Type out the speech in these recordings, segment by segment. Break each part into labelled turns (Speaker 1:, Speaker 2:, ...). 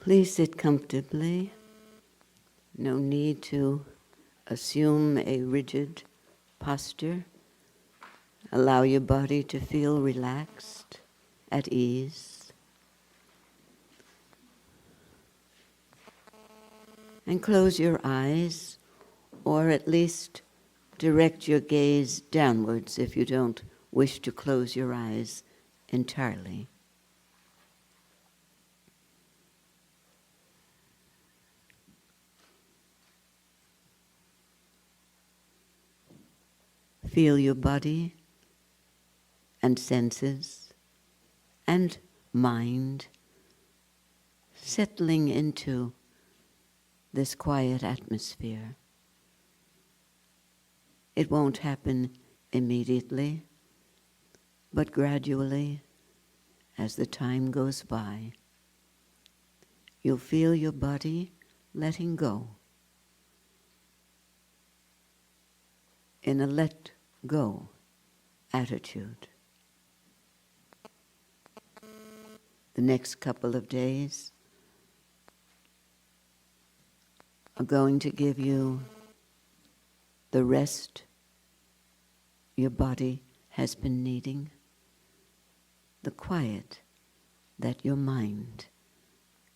Speaker 1: Please sit comfortably. No need to assume a rigid posture. Allow your body to feel relaxed, at ease. And close your eyes, or at least direct your gaze downwards if you don't wish to close your eyes entirely. Feel your body and senses and mind settling into this quiet atmosphere. It won't happen immediately, but gradually, as the time goes by, you'll feel your body letting go in a let-go attitude. The next couple of days are going to give you the rest your body has been needing, the quiet that your mind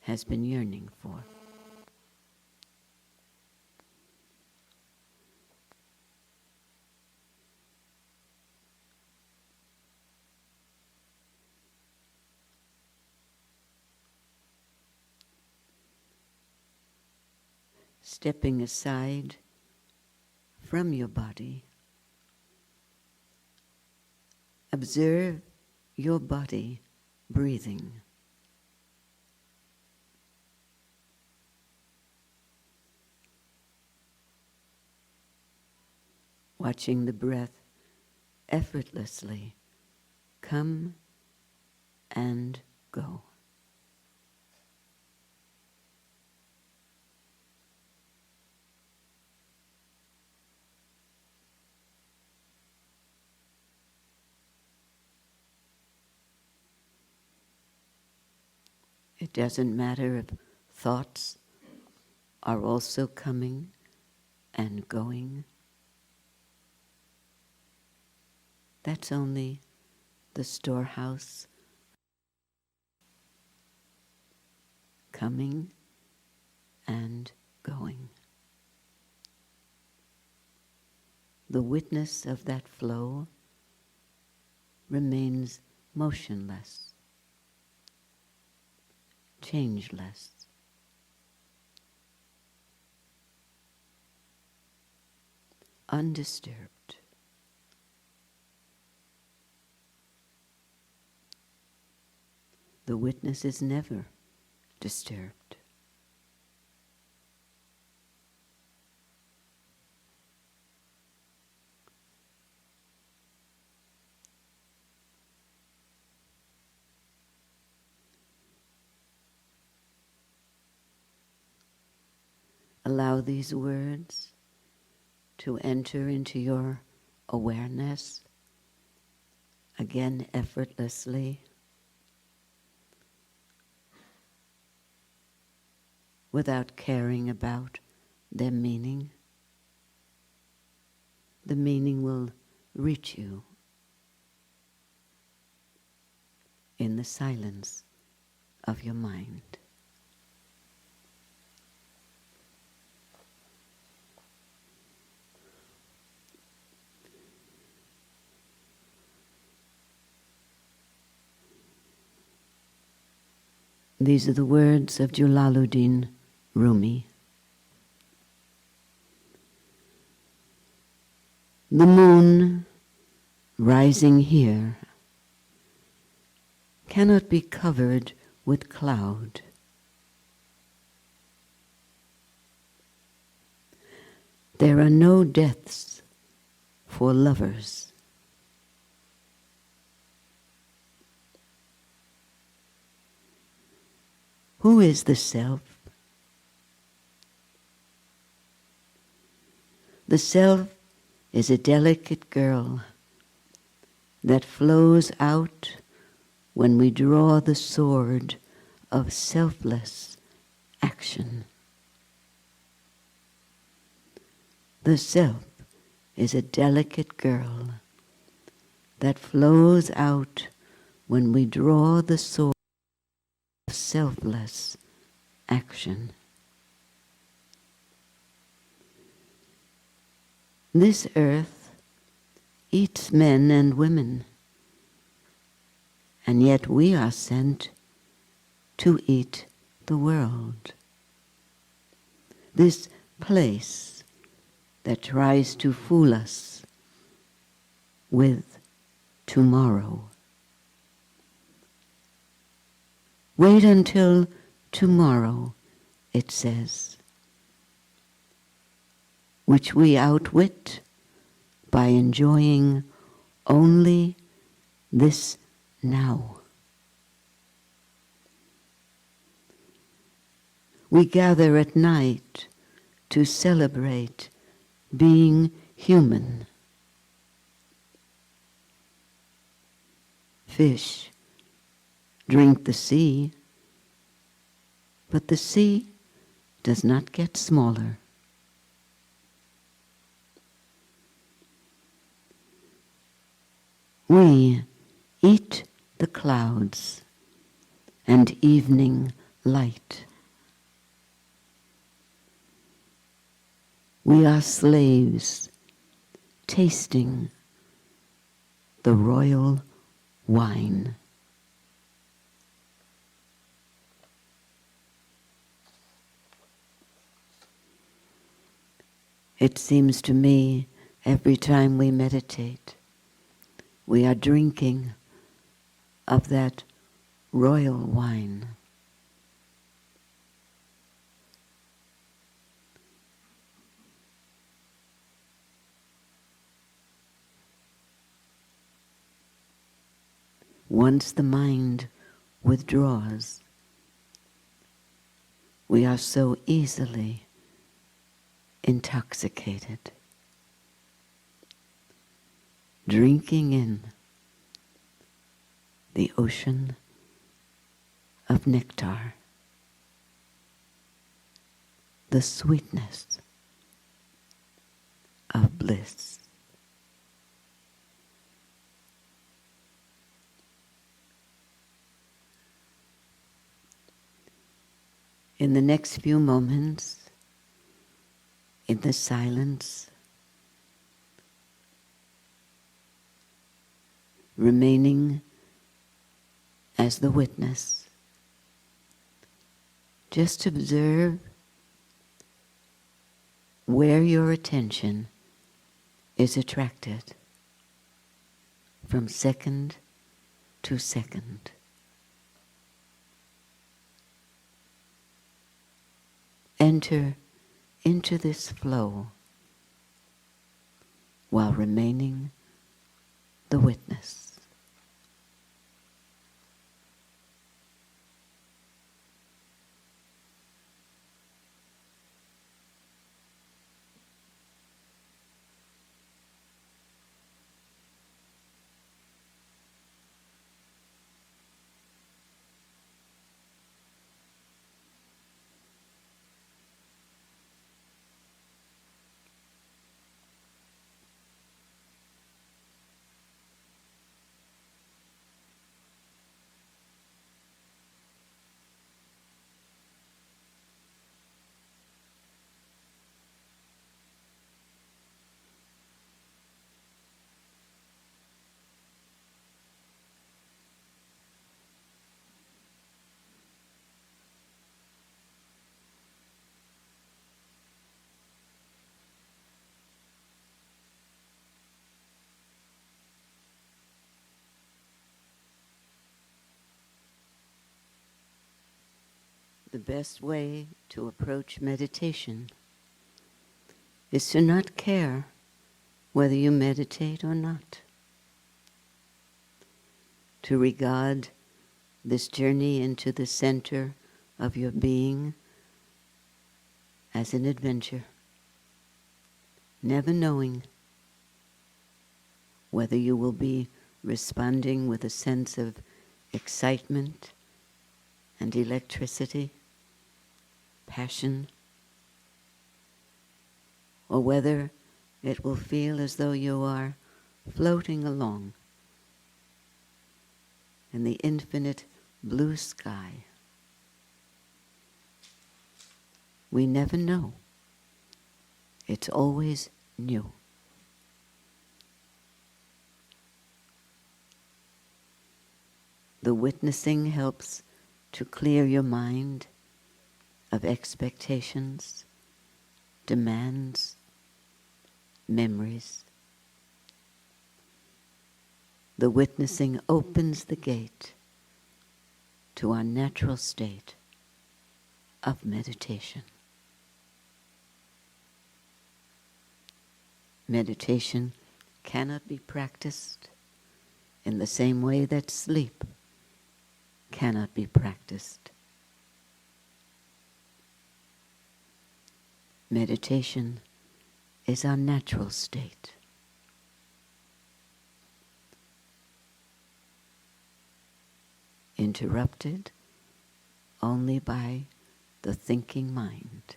Speaker 1: has been yearning for. Stepping aside from your body, observe your body breathing. Watching the breath effortlessly come and go. It doesn't matter if thoughts are also coming and going. That's only the storehouse coming and going. The witness of that flow remains motionless, changeless. Undisturbed. The witness is never disturbed. Allow these words to enter into your awareness, again effortlessly, without caring about their meaning. The meaning will reach you in the silence of your mind. These are the words of Jalaluddin Rumi. The moon rising here cannot be covered with cloud. There are no deaths for lovers. Who is the self? The self is a delicate girl that flows out when we draw the sword of selfless action. The self is a delicate girl that flows out when we draw the sword of selfless action. This earth eats men and women, and yet we are sent to eat the world. This place that tries to fool us with tomorrow. Wait until tomorrow, it says, which we outwit by enjoying only this now. We gather at night to celebrate being human. Fish drink the sea, but the sea does not get smaller. We eat the clouds and evening light. We are slaves tasting the royal wine. It seems to me every time we meditate, we are drinking of that royal wine. Once the mind withdraws, we are so easily intoxicated, drinking in the ocean of nectar, the sweetness of bliss. In the next few moments, in the silence, remaining as the witness, just observe where your attention is attracted from second to second. Enter into this flow while remaining the witness. The best way to approach meditation is to not care whether you meditate or not. To regard this journey into the center of your being as an adventure, never knowing whether you will be responding with a sense of excitement and electricity, passion, or whether it will feel as though you are floating along in the infinite blue sky. We never know. It's always new. The witnessing helps to clear your mind of expectations, demands, memories. The witnessing opens the gate to our natural state of meditation. Meditation cannot be practiced in the same way that sleep cannot be practiced. Meditation is our natural state. Interrupted only by the thinking mind.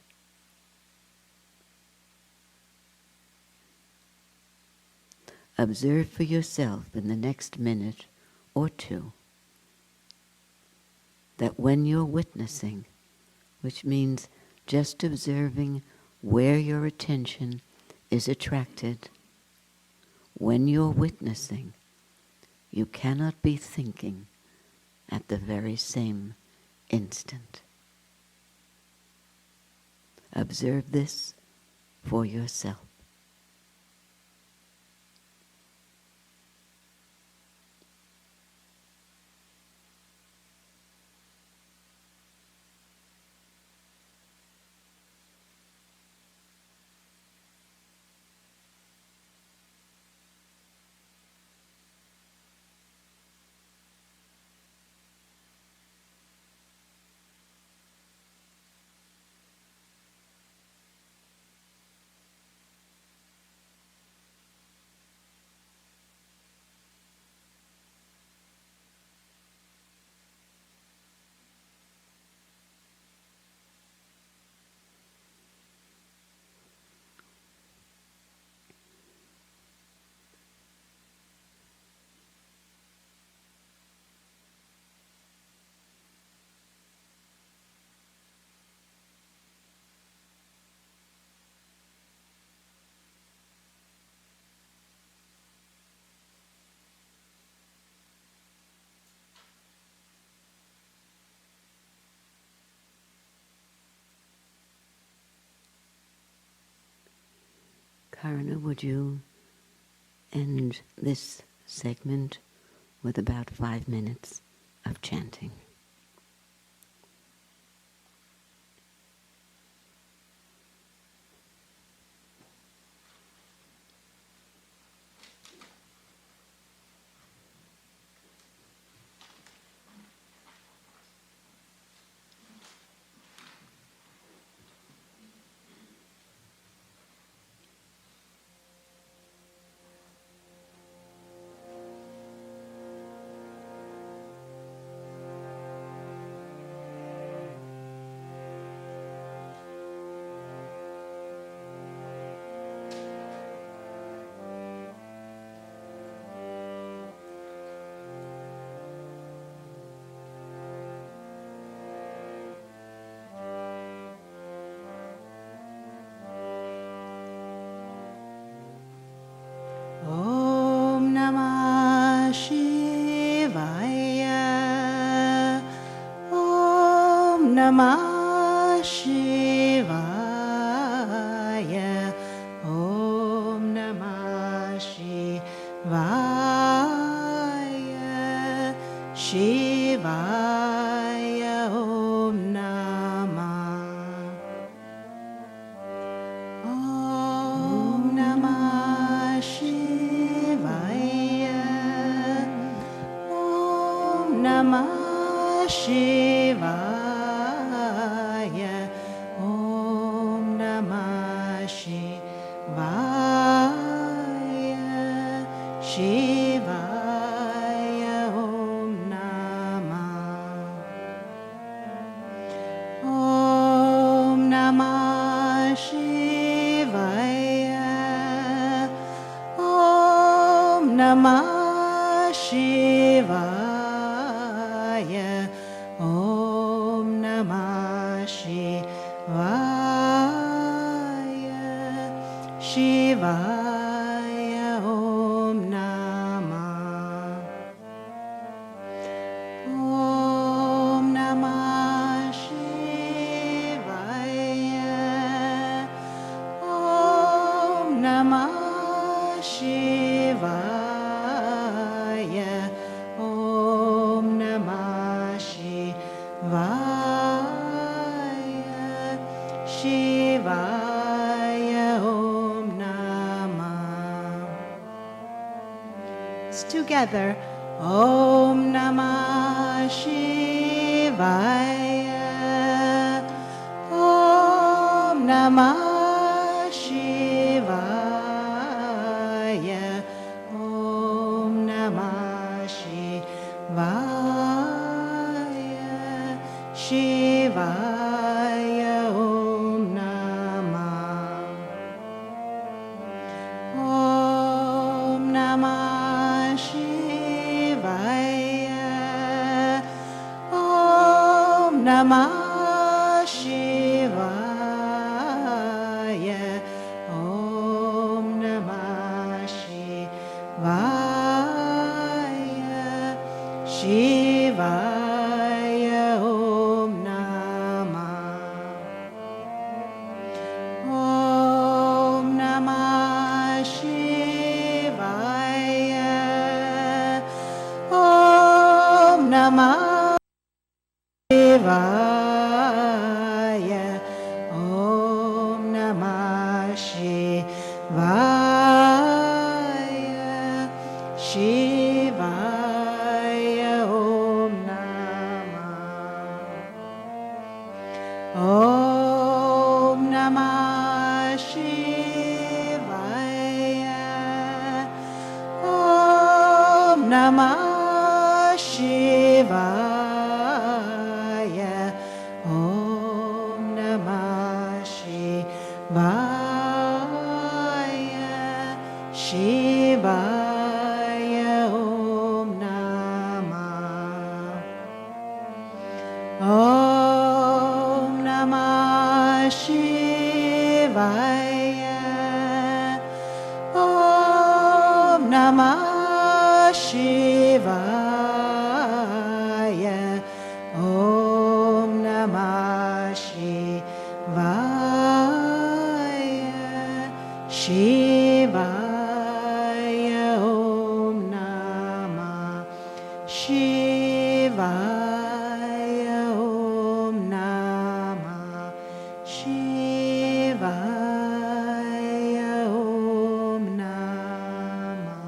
Speaker 1: Observe for yourself in the next minute or two that when you're witnessing, which means just observing where your attention is attracted, when you're witnessing, you cannot be thinking at the very same instant. Observe this for yourself. Karna, would you end this segment with about 5 minutes of chanting?
Speaker 2: Namah Shivaya. Om Namah Shivaya. Shivaya. Om Namah. Om Namah Shivaya. Om Namah Shivaya. Om Namah Shivaya. Shivaya. Om Namah. Om Namah Shivaya. Om Namah Shivaya. Shivaya Om Namah. Om Namah Shivaya. Om Namah Shivaya. Om Namah Shivaya. Shivaya Om Namah. It's together. Om Namah Shivaya. Om Namah Shivaya. Om Namah Shivaya. Shivaya Om Namah. Om Namah Shivaya. Om Namah Shivaya. Om Namah Shivaya. Shivaya Om Namah. Om Namah Shivaya. Om Namah Shivaya. Om Namah Shivaya. Shivaya Om Namah. Om Namah Shivaya. Om Namah Shivaya. Om Namah Shivaya. Shivaya Om Namah. Om Namah Shivaya. Om Namah Shivaya. Om Namah Shivaya. Shivaya Om Namah. Shivaya Om Namah. Shivaya Om Namah.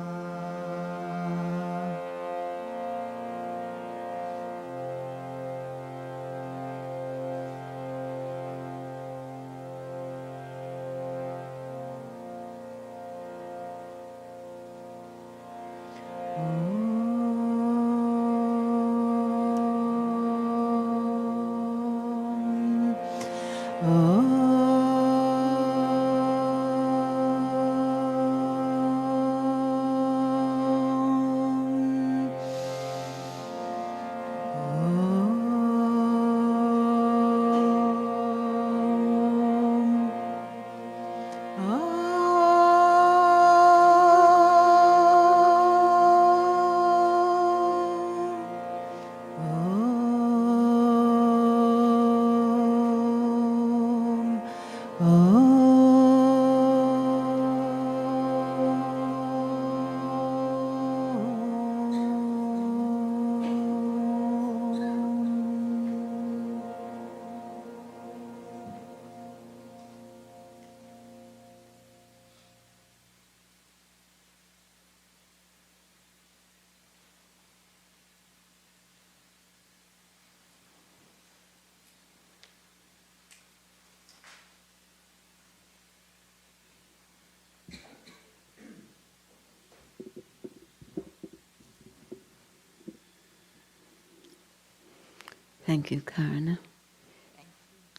Speaker 1: Thank you, Karna.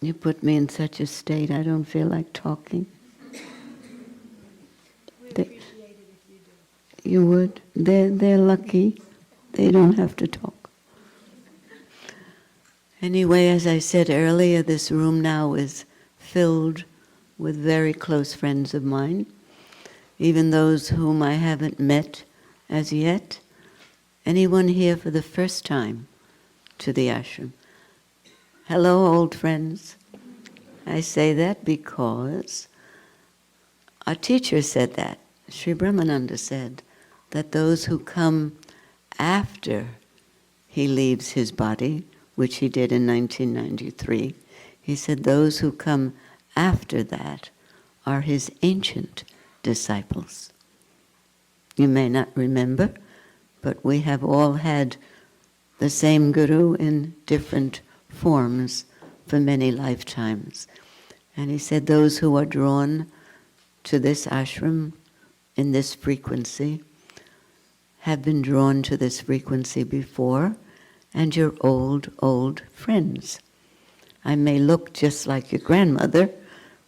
Speaker 1: You put me in such a state I don't feel like talking.
Speaker 2: We appreciate it if you do.
Speaker 1: you would. They're lucky. They don't have to talk. Anyway, as I said earlier, this room now is filled with very close friends of mine, even those whom I haven't met as yet. Anyone here for the first time to the ashram? Hello, old friends. I say that because our teacher said that. Sri Brahmananda said that those who come after he leaves his body, which he did in 1993, he said those who come after that are his ancient disciples. You may not remember, but we have all had the same guru in different forms for many lifetimes. And he said those who are drawn to this ashram in this frequency have been drawn to this frequency before, and you're old friends. I may look just like your grandmother,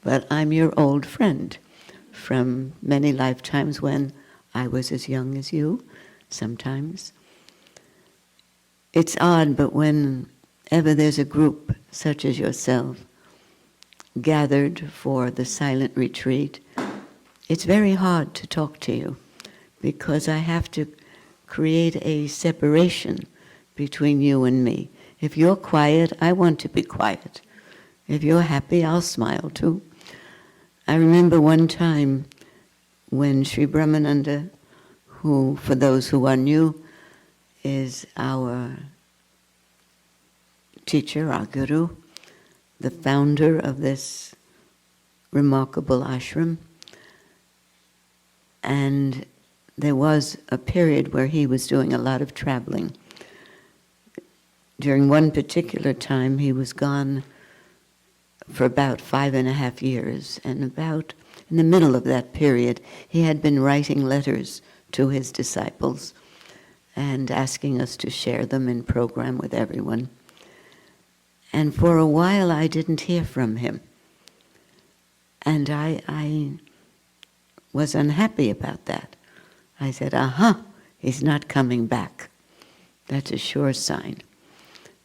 Speaker 1: but I'm your old friend from many lifetimes when I was as young as you, sometimes. It's odd, but whenever there's a group such as yourself gathered for the silent retreat, it's very hard to talk to you because I have to create a separation between you and me. If you're quiet, I want to be quiet. If you're happy, I'll smile too. I remember one time when Sri Brahmananda, who, for those who are new, is our teacher, our guru, the founder of this remarkable ashram. And there was a period where he was doing a lot of traveling. During one particular time, he was gone for about 5.5 years, and about in the middle of that period, he had been writing letters to his disciples and asking us to share them in program with everyone. And for a while, I didn't hear from him. And I was unhappy about that. I said, he's not coming back. That's a sure sign.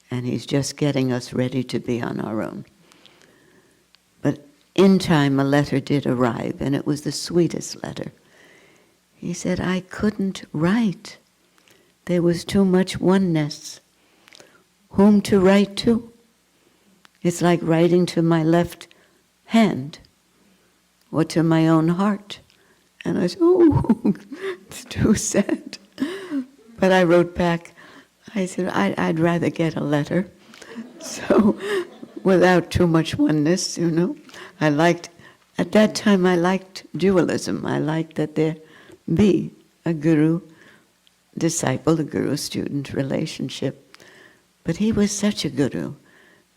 Speaker 1: And he's just getting us ready to be on our own. But in time, a letter did arrive, and it was the sweetest letter. He said, I couldn't write. There was too much oneness. Whom to write to? It's like writing to my left hand or to my own heart. And I said, it's too sad. But I wrote back, I said, I'd rather get a letter. So, without too much oneness, at that time I liked dualism. I liked that there be a guru-disciple, a guru-student relationship. But he was such a guru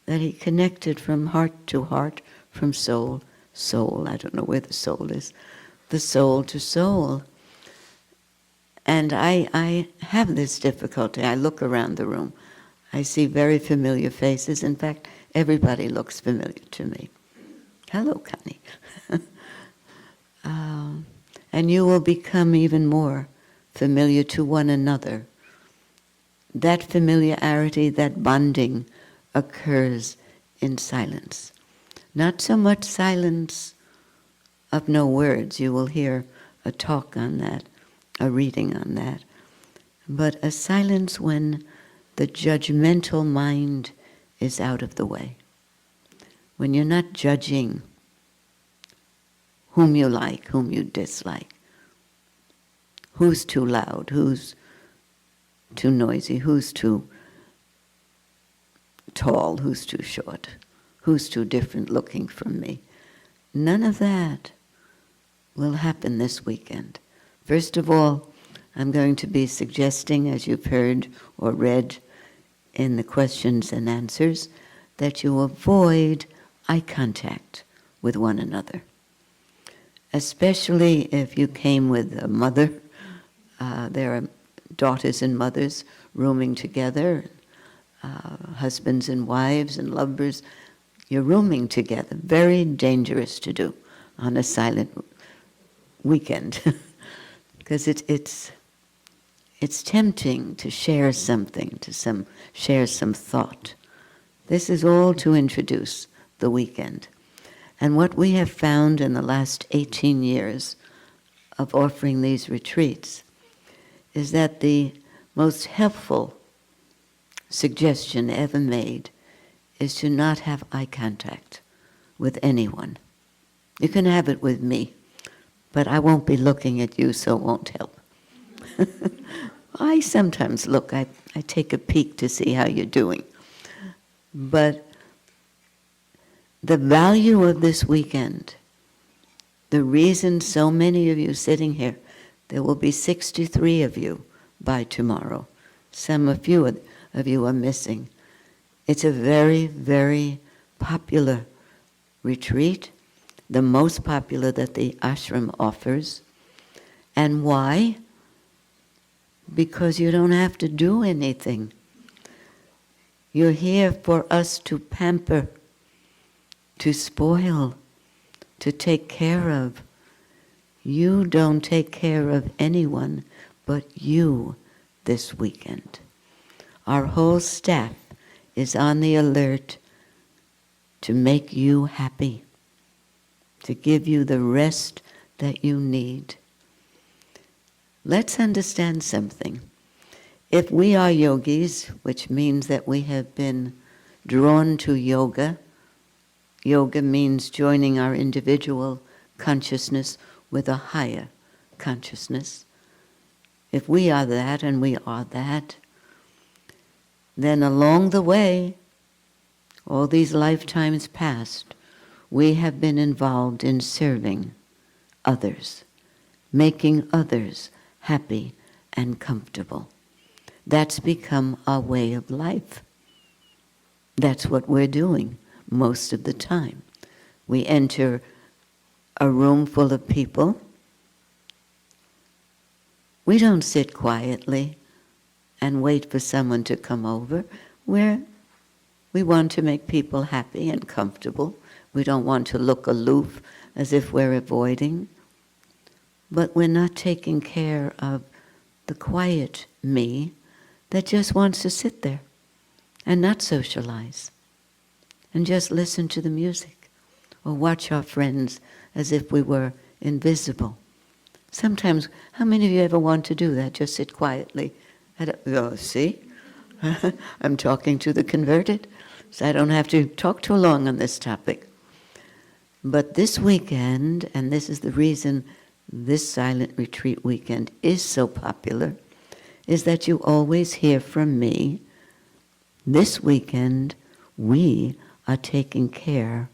Speaker 1: that he connected from heart to heart, from soul, I don't know where the soul is, the soul to soul. And I have this difficulty. I look around the room. I see very familiar faces. In fact, everybody looks familiar to me. Hello, Connie. And you will become even more familiar to one another. That familiarity, that bonding occurs in silence. Not so much silence of no words. You will hear a talk on that, a reading on that. But a silence when the judgmental mind is out of the way. When you're not judging whom you like, whom you dislike. Who's too loud, who's too noisy, who's too tall, who's too short, who's too different looking from me. None of that will happen this weekend. First of all, I'm going to be suggesting, as you've heard or read in the questions and answers, that you avoid eye contact with one another. Especially if you came with a mother. There are daughters and mothers rooming together, husbands and wives and lovers. You're rooming together. Very dangerous to do on a silent weekend. because it's tempting to share something, share some thought. This is all to introduce the weekend. And what we have found in the last 18 years of offering these retreats is that the most helpful suggestion ever made is to not have eye contact with anyone. You can have it with me, but I won't be looking at you, so it won't help. I sometimes look, I take a peek to see how you're doing. But the value of this weekend, the reason so many of you sitting here, there will be 63 of you by tomorrow. A few of you are missing. It's a very, very popular retreat, the most popular that the ashram offers. And why? Because you don't have to do anything. You're here for us to pamper, to spoil, to take care of. You don't take care of anyone but you this weekend. Our whole staff is on the alert to make you happy, to give you the rest that you need. Let's understand something. If we are yogis, which means that we have been drawn to yoga, yoga means joining our individual consciousness with a higher consciousness. If we are that, and we are that, then along the way, all these lifetimes past, we have been involved in serving others, making others happy and comfortable. That's become our way of life. That's what we're doing most of the time. We enter a room full of people. We don't sit quietly and wait for someone to come over. We want to make people happy and comfortable. We don't want to look aloof as if we're avoiding. But we're not taking care of the quiet me that just wants to sit there and not socialize and just listen to the music or watch our friends as if we were invisible. Sometimes, how many of you ever want to do that? Just sit quietly. See? I'm talking to the converted, so I don't have to talk too long on this topic. But this weekend, and this is the reason this silent retreat weekend is so popular, is that you always hear from me, this weekend we are taking care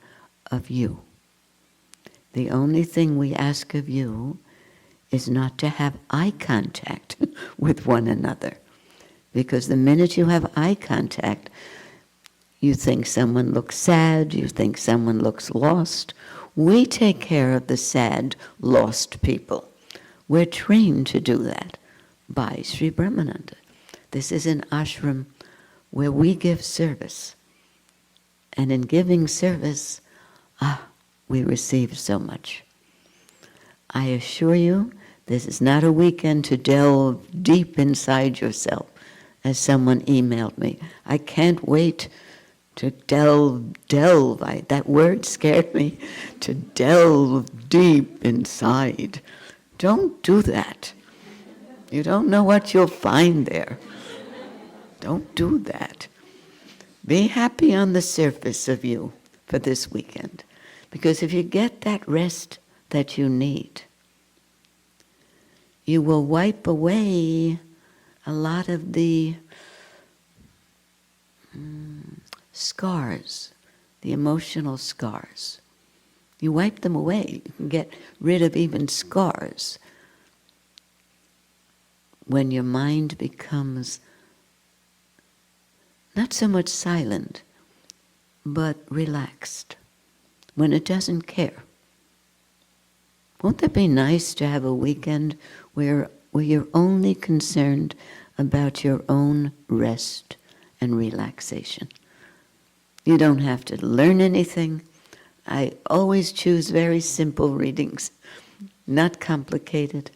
Speaker 1: of you. The only thing we ask of you is not to have eye contact with one another. Because the minute you have eye contact, you think someone looks sad, you think someone looks lost. We take care of the sad, lost people. We're trained to do that by Sri Brahmananda. This is an ashram where we give service. And in giving service, we receive so much. I assure you, this is not a weekend to delve deep inside yourself, as someone emailed me. I can't wait to delve. That word scared me. To delve deep inside. Don't do that. You don't know what you'll find there. Don't do that. Be happy on the surface of you for this weekend. Because if you get that rest that you need, you will wipe away a lot of the scars, the emotional scars. You wipe them away. You can get rid of even scars when your mind becomes not so much silent, but relaxed, when it doesn't care. Won't that be nice to have a weekend where you're only concerned about your own rest and relaxation? You don't have to learn anything. I always choose very simple readings, not complicated.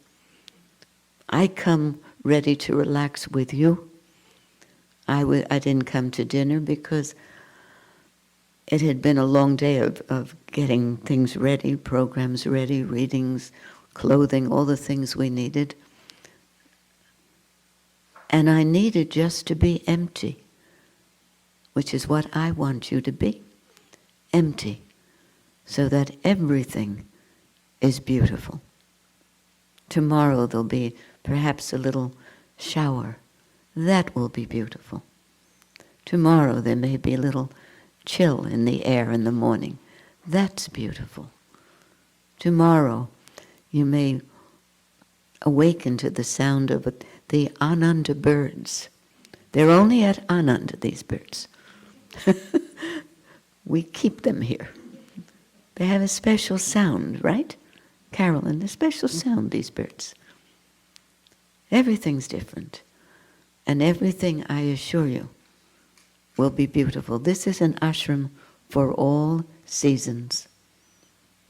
Speaker 1: I come ready to relax with you. I didn't come to dinner because it had been a long day of getting things ready, programs ready, readings, clothing, all the things we needed. And I needed just to be empty, which is what I want you to be. Empty, so that everything is beautiful. Tomorrow there'll be perhaps a little shower. That will be beautiful. Tomorrow there may be a little chill in the air in the morning. That's beautiful. Tomorrow you may awaken to the sound of the Ananda birds. They're only at Ananda, these birds. We keep them here. They have a special sound, right? Carolyn, a special sound, these birds. Everything's different. And everything, I assure you, will be beautiful. This is an ashram for all seasons.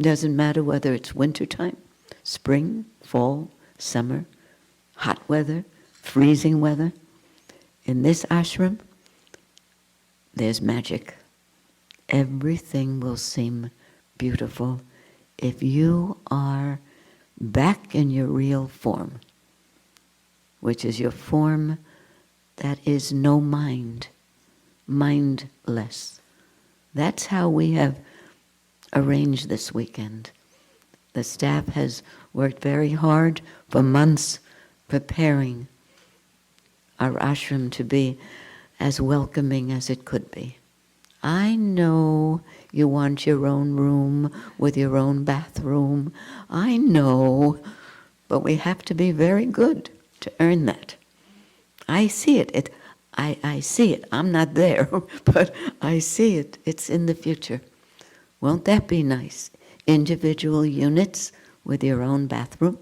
Speaker 1: Doesn't matter whether it's wintertime, spring, fall, summer, hot weather, freezing weather. In this ashram, there's magic. Everything will seem beautiful if you are back in your real form, which is your form that is no mind, mindless. That's how we have arranged this weekend. The staff has worked very hard for months preparing our ashram to be as welcoming as it could be. I know you want your own room with your own bathroom. I know, but we have to be very good to earn that. I see it. I see it. I'm not there, but I see it. It's in the future. Won't that be nice? Individual units with your own bathroom.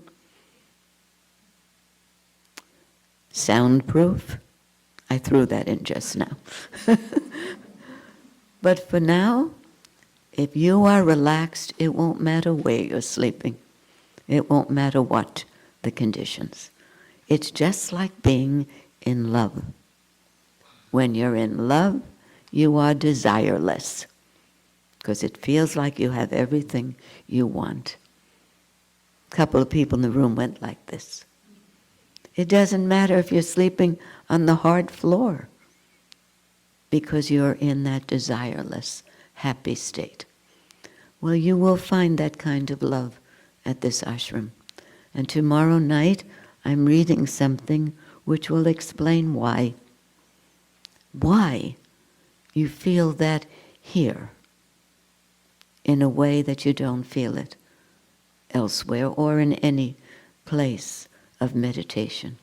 Speaker 1: Soundproof. I threw that in just now. But for now, if you are relaxed, it won't matter where you're sleeping. It won't matter what the conditions. It's just like being in love. When you're in love, you are desireless, because it feels like you have everything you want. A couple of people in the room went like this. It doesn't matter if you're sleeping on the hard floor, because you're in that desireless, happy state. Well, you will find that kind of love at this ashram. And tomorrow night, I'm reading something which will explain why. Why you feel that here in a way that you don't feel it elsewhere or in any place of meditation.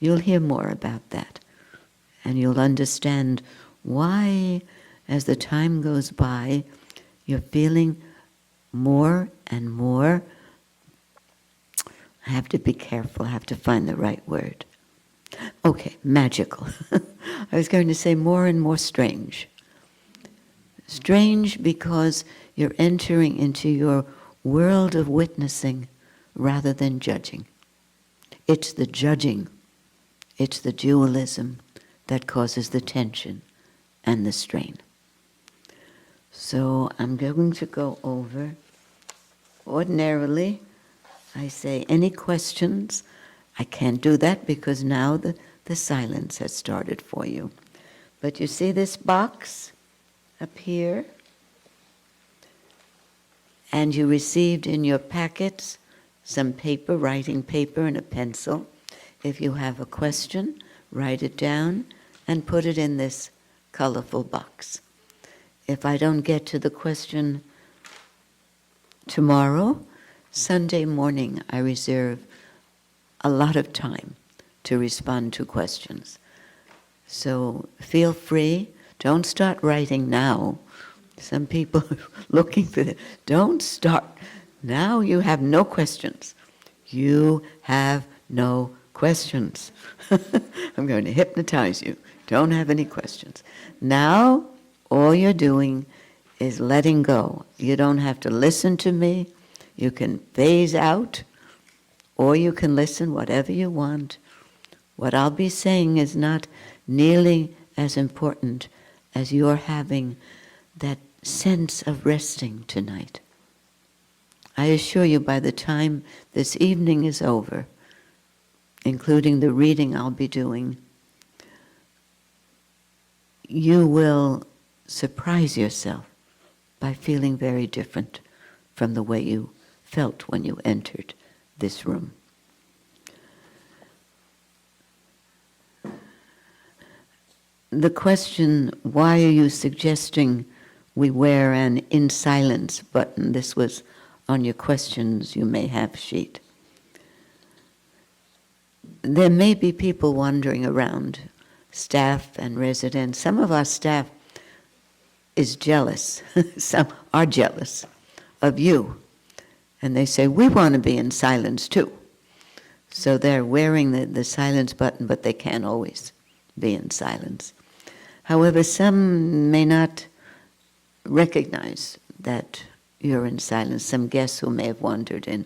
Speaker 1: You'll hear more about that. And you'll understand why, as the time goes by, you're feeling more and more. I have to be careful, I have to find the right word. Okay, magical. I was going to say more and more strange. Strange because you're entering into your world of witnessing rather than judging. It's the judging, it's the dualism that causes the tension and the strain. So I'm going to go over. Ordinarily, I say, any questions? I can't do that because now the silence has started for you. But you see this box up here? And you received in your packets some paper, writing paper and a pencil. If you have a question, write it down and put it in this colorful box. If I don't get to the question tomorrow, Sunday morning I reserve a lot of time to respond to questions. So feel free. Don't start writing now. Some people are looking for it. Don't start. Now you have no questions. You have no questions. I'm going to hypnotize you. Don't have any questions. Now, all you're doing is letting go. You don't have to listen to me. You can phase out Or you can listen whatever you want. What I'll be saying is not nearly as important as your having that sense of resting tonight. I assure you, by the time this evening is over, including the reading I'll be doing, you will surprise yourself by feeling very different from the way you felt when you entered this room. The question, why are you suggesting we wear an in silence button? This was on your questions you may have sheet. There may be people wandering around, staff and residents. Some of our staff is jealous. Some are jealous of you. And they say, we want to be in silence too. So they're wearing the silence button, but they can't always be in silence. However, some may not recognize that you're in silence. Some guests who may have wandered in.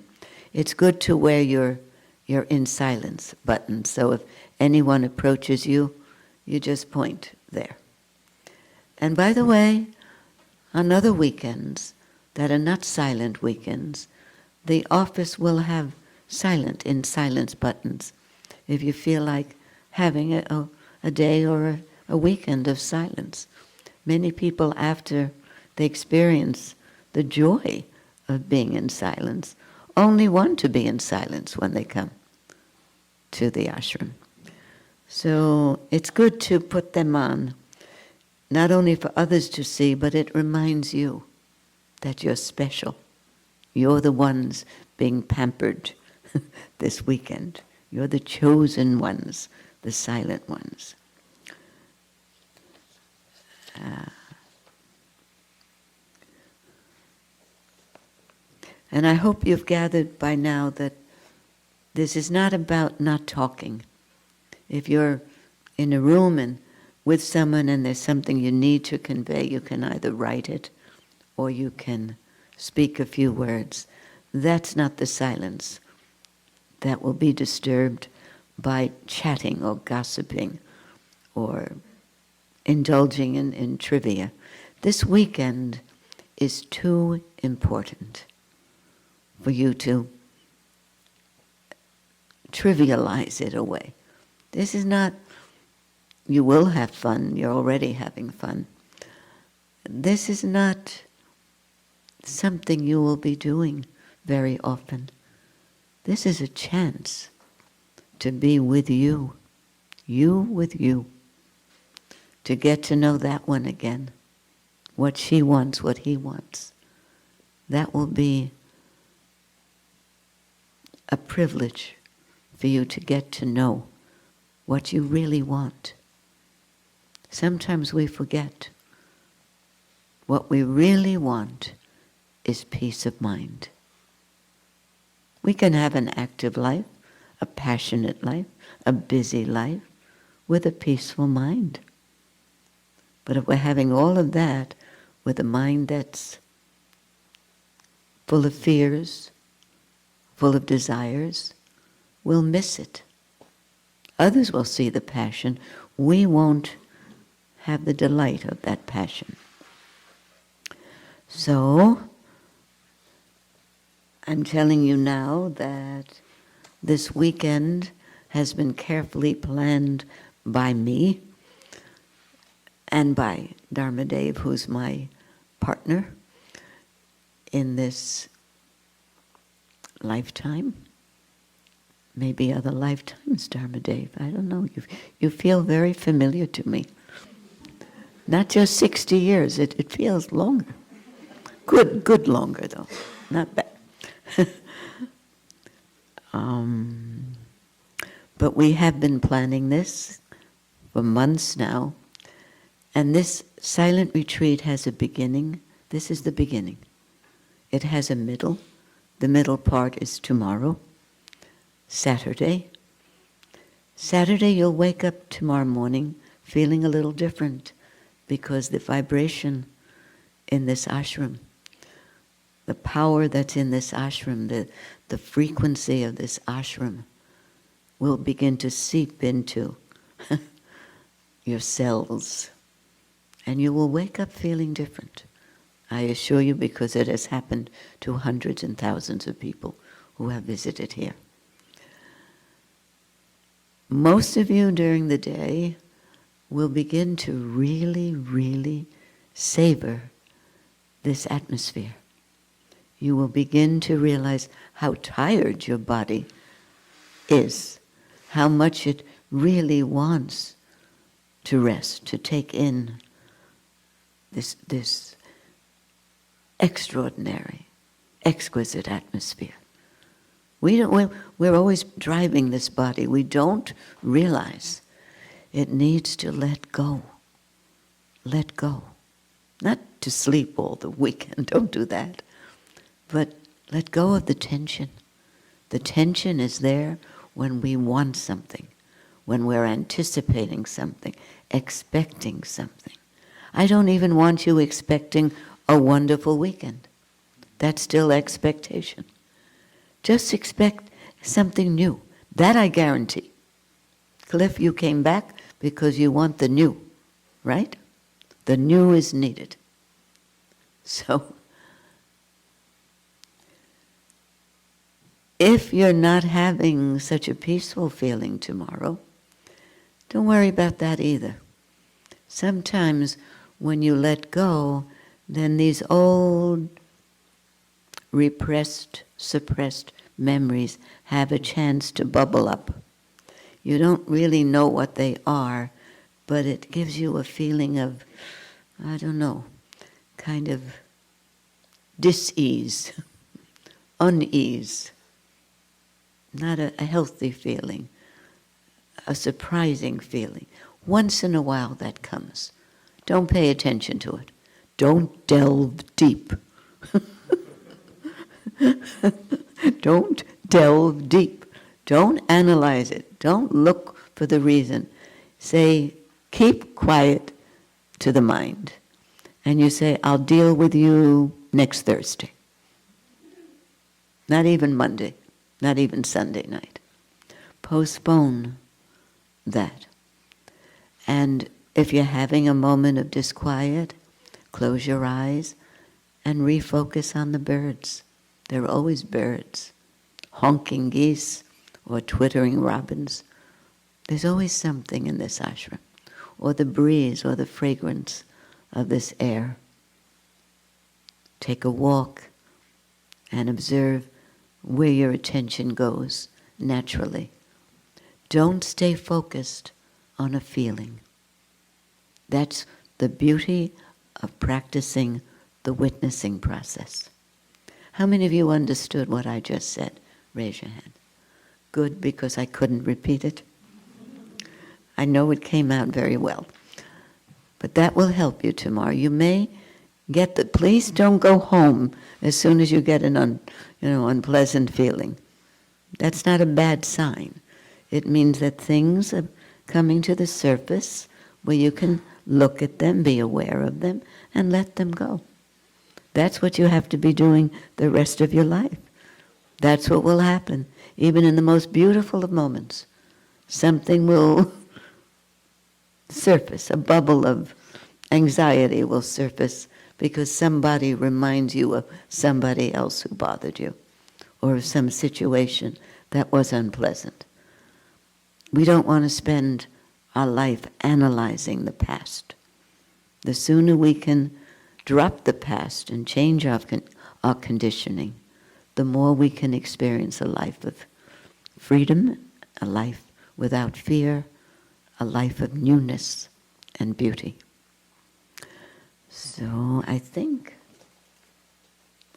Speaker 1: It's good to wear your in silence button. So if anyone approaches you, you just point there. And by the way, on other weekends that are not silent weekends, the office will have silent in silence buttons if you feel like having a day or a weekend of silence. Many people, after they experience the joy of being in silence, only want to be in silence when they come to the ashram. So it's good to put them on, not only for others to see, but it reminds you that you're special. You're the ones being pampered this weekend. You're the chosen ones, the silent ones. And I hope you've gathered by now that this is not about not talking. If you're in a room and with someone and there's something you need to convey, you can either write it or you can speak a few words. That's not the silence that will be disturbed by chatting or gossiping or indulging in trivia. This weekend is too important for you to trivialize it away. This is not, you will have fun, you're already having fun. This is not something you will be doing very often. This is a chance to be with you with you, to get to know that one again, what she wants, what he wants. That will be a privilege for you to get to know what you really want. Sometimes we forget. What we really want is peace of mind. We can have an active life, a passionate life, a busy life, with a peaceful mind. But if we're having all of that with a mind that's full of fears, full of desires, we'll miss it. Others will see the passion. We won't have the delight of that passion. So, I'm telling you now that this weekend has been carefully planned by me and by Dharmadev, who's my partner in this lifetime. Maybe other lifetimes, Dharmadev. I don't know. You feel very familiar to me. Not just 60 years. It feels longer. Good longer, though. Not bad. But we have been planning this for months now. And this silent retreat has a beginning. This is the beginning. It has a middle. The middle part is tomorrow, Saturday. Saturday you'll wake up tomorrow morning feeling a little different because the vibration in this ashram, the power that's in this ashram, the frequency of this ashram will begin to seep into your cells, and you will wake up feeling different. I assure you, because it has happened to hundreds and thousands of people who have visited here. Most of you during the day will begin to really, really savor this atmosphere. You will begin to realize how tired your body is, how much it really wants to rest, to take in this extraordinary, exquisite atmosphere. We're always driving this body. We don't realize it needs to let go. Let go. Not to sleep all the weekend, don't do that. But let go of the tension. The tension is there when we want something, when we're anticipating something, expecting something. I don't even want you expecting a wonderful weekend. That's still expectation. Just expect something new. That I guarantee. Cliff, you came back because you want the new, right? The new is needed. So, if you're not having such a peaceful feeling tomorrow, don't worry about that either. Sometimes when you let go, then these old, repressed, suppressed memories have a chance to bubble up. You don't really know what they are, but it gives you a feeling of, I don't know, kind of dis-ease, unease. Not a healthy feeling, a surprising feeling. Once in a while that comes. Don't pay attention to it. Don't delve deep. Don't delve deep. Don't analyze it. Don't look for the reason. Say, keep quiet to the mind. And you say, I'll deal with you next Thursday. Not even Monday. Not even Sunday night. Postpone that. And if you're having a moment of disquiet, close your eyes and refocus on the birds. There are always birds. Honking geese or twittering robins. There's always something in this ashram. Or the breeze or the fragrance of this air. Take a walk and observe where your attention goes naturally. Don't stay focused on a feeling. That's the beauty of practicing the witnessing process. How many of you understood what I just said? Raise your hand. Good, because I couldn't repeat it. I know it came out very well. But that will help you tomorrow. You may get the, please don't go home as soon as you get an unpleasant feeling. That's not a bad sign. It means that things are coming to the surface where you can look at them, be aware of them, and let them go. That's what you have to be doing the rest of your life. That's what will happen. Even in the most beautiful of moments, something will surface, a bubble of anxiety will surface because somebody reminds you of somebody else who bothered you or of some situation that was unpleasant. We don't want to spend our life analyzing the past. The sooner we can drop the past and change our conditioning, the more we can experience a life of freedom, a life without fear, a life of newness and beauty. So I think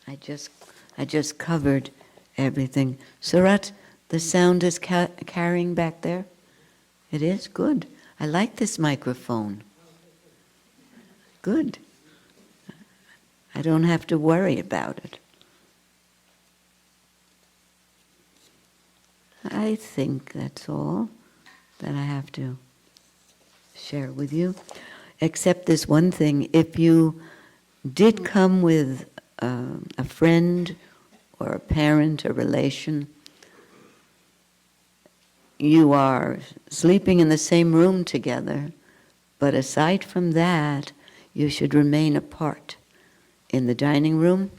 Speaker 1: I just covered everything. Surat, the sound is carrying back there? It is? Good. I like this microphone. Good. I don't have to worry about it. I think that's all that I have to share with you. Except this one thing, if you did come with a friend or a parent, a relation. You are sleeping in the same room together, but aside from that, you should remain apart. In the dining room,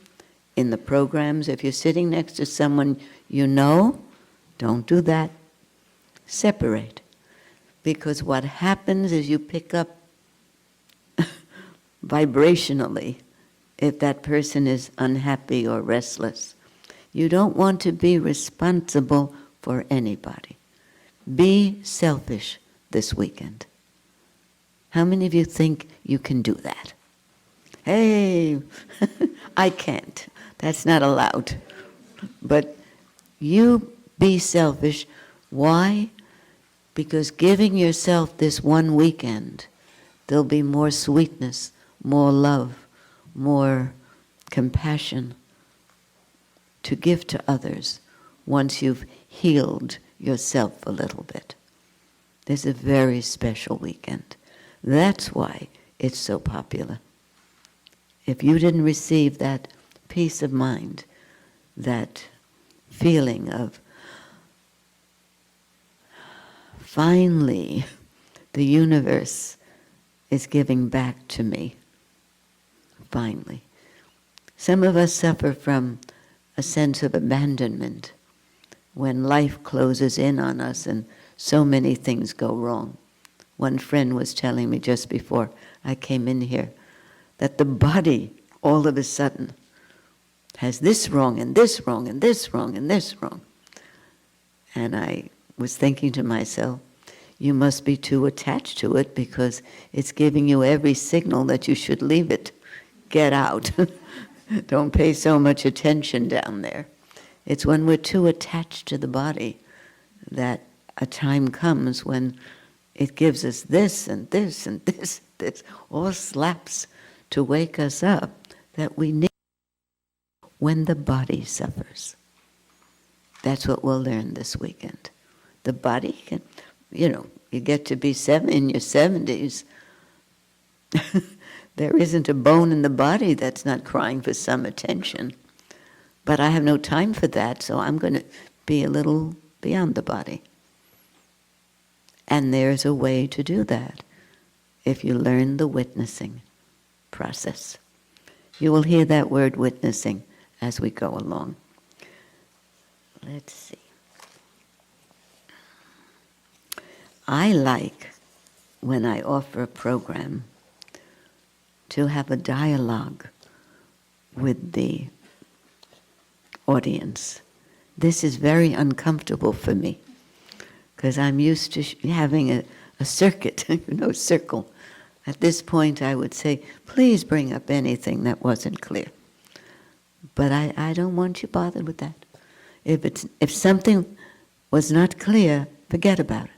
Speaker 1: in the programs, if you're sitting next to someone you know, don't do that. Separate. Because what happens is you pick up vibrationally if that person is unhappy or restless. You don't want to be responsible for anybody. Be selfish this weekend. How many of you think you can do that? Hey, I can't. That's not allowed. But you be selfish. Why? Because giving yourself this one weekend, there'll be more sweetness, more love, more compassion to give to others once you've healed yourself a little bit. This is a very special weekend. That's why it's so popular. If you didn't receive that peace of mind, that feeling of finally the universe is giving back to me, finally. Some of us suffer from a sense of abandonment when life closes in on us and so many things go wrong. One friend was telling me just before I came in here that the body all of a sudden has this wrong and this wrong and this wrong and this wrong. And I was thinking to myself, you must be too attached to it because it's giving you every signal that you should leave it. Get out. Don't pay so much attention down there. It's when we're too attached to the body that a time comes when it gives us this and this and this, this, all slaps to wake us up that we need when the body suffers. That's what we'll learn this weekend. The body can, you get to be in your 70s. There isn't a bone in the body that's not crying for some attention. But I have no time for that, so I'm going to be a little beyond the body. And there's a way to do that if you learn the witnessing process. You will hear that word witnessing as we go along. Let's see. I like, when I offer a program, to have a dialogue with the audience. This is very uncomfortable for me because I'm used to having a circuit, circle. At this point I would say, please bring up anything that wasn't clear. But I don't want you bothered with that. If something was not clear, forget about it.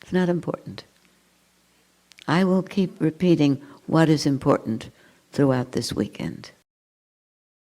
Speaker 1: It's not important. I will keep repeating what is important throughout this weekend.